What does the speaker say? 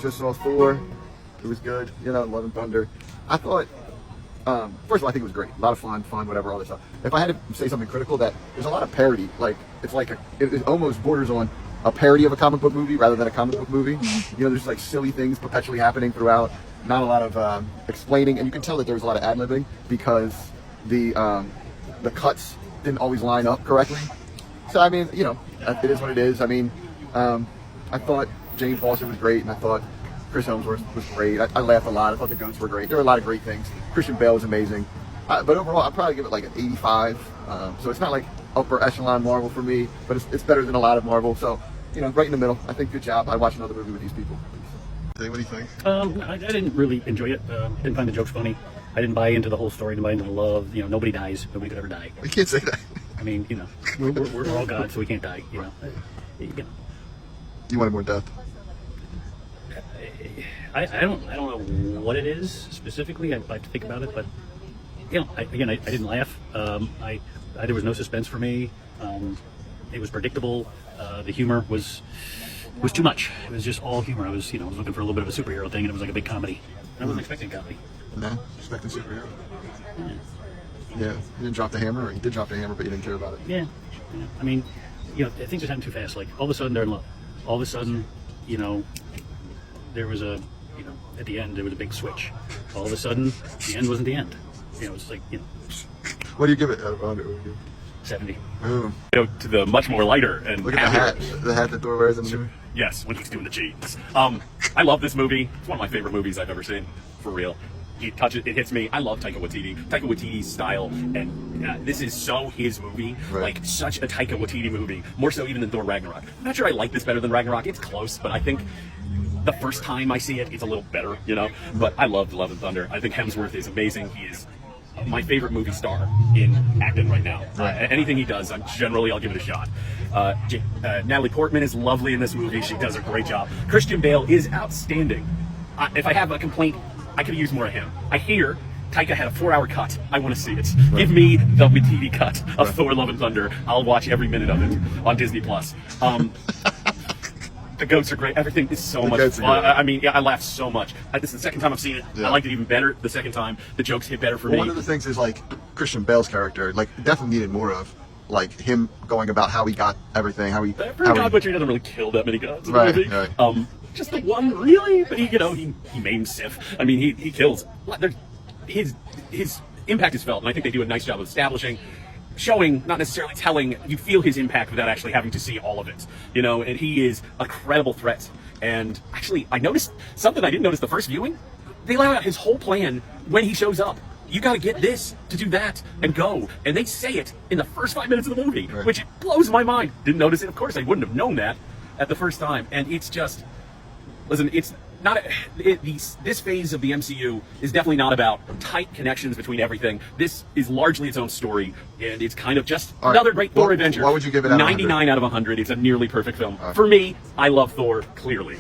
just saw Thor. It was good. You know, Love and Thunder. I thought, first of all, I think it was great. A lot of fun, whatever, all this stuff. If I had to say something critical, that there's a lot of parody. Like, it almost borders on a parody of a comic book movie rather than a comic book movie. You know, there's like silly things perpetually happening throughout. Not a lot of explaining, and you can tell that there was a lot of ad-libbing because the cuts didn't always line up correctly. So I mean, you know, it is what it is. I mean, I thought Jane Foster was great, and I thought Chris Hemsworth was great. I laughed a lot. I thought the goats were great. There were a lot of great things. Christian Bale was amazing. But overall, I'd probably give it like an 85. So it's not like upper echelon Marvel for me, but it's better than a lot of Marvel. So, you know, right in the middle. I think good job. I'd watch another movie with these people. What do you think? I didn't really enjoy it. Didn't find the jokes funny. I didn't buy into the whole story. Didn't buy into the love. You know, nobody dies. Nobody could ever die. You can't say that. I mean, you know, we're all gods, so we can't die. You know. You wanted more death. I don't know what it is specifically. I'd like to think about it, but you know, I didn't laugh. There was no suspense for me. It was predictable. The humor was too much. It was just all humor. I was looking for a little bit of a superhero thing, and it was like a big comedy. I wasn't expecting comedy. No, expecting superhero. Yeah, you didn't drop the hammer, or you did drop the hammer, but you didn't care about it. Yeah. I mean, you know, things just happened too fast. Like all of a sudden they're in love. All of a sudden, you know, there was a, you know, at the end there was a big switch. All of a sudden, the end wasn't the end. You know, it's like, you know. What do you give it out of 100? 70. Ooh. You know, to the much more lighter and look at the hat that Thor wears in the movie. Yes, when he's doing the jeans. I love this movie. It's one of my favorite movies I've ever seen, for real. It hits me. I love Taika Waititi. Taika Waititi's style, and this is so his movie. Right. Like, such a Taika Waititi movie. More so even than Thor Ragnarok. I'm not sure I like this better than Ragnarok. It's close, but I think the first time I see it, it's a little better, you know? But I loved Love and Thunder. I think Hemsworth is amazing. He is my favorite movie star in acting right now. Anything he does, I'll give it a shot. Natalie Portman is lovely in this movie. She does a great job. Christian Bale is outstanding. If I have a complaint, I could use more of him. I hear Taika had a 4-hour cut. I want to see it. Right. Give me the TV cut of Thor: Love and Thunder. I'll watch every minute of it on Disney Plus. The goats are great. Everything is so much fun. I mean, yeah, I laughed so much. This is the second time I've seen it. Yeah. I liked it even better the second time. The jokes hit better for me. One of the things is, like, Christian Bale's character, like, definitely needed more of, like, him going about how he got everything, God Butcher doesn't really kill that many gods in the movie. Right. Just the one, really? But he maims Sif. I mean, he kills. His impact is felt, and I think they do a nice job of establishing, showing, not necessarily telling. You feel his impact without actually having to see all of it, you know. And he is a credible threat. And actually, I noticed something I didn't notice the first viewing. They lay out his whole plan when he shows up. You got to get this to do that and go, and they say it in the first 5 minutes of the movie, which blows my mind. Didn't notice it. Of course, I wouldn't have known that at the first time. And it's just, listen, it's not this phase of the MCU is definitely not about tight connections between everything. This is largely its own story, and it's kind of just another great Thor adventure. What would you give it out of 100? 99 out of 100. It's a nearly perfect film. For me, I love Thor, clearly.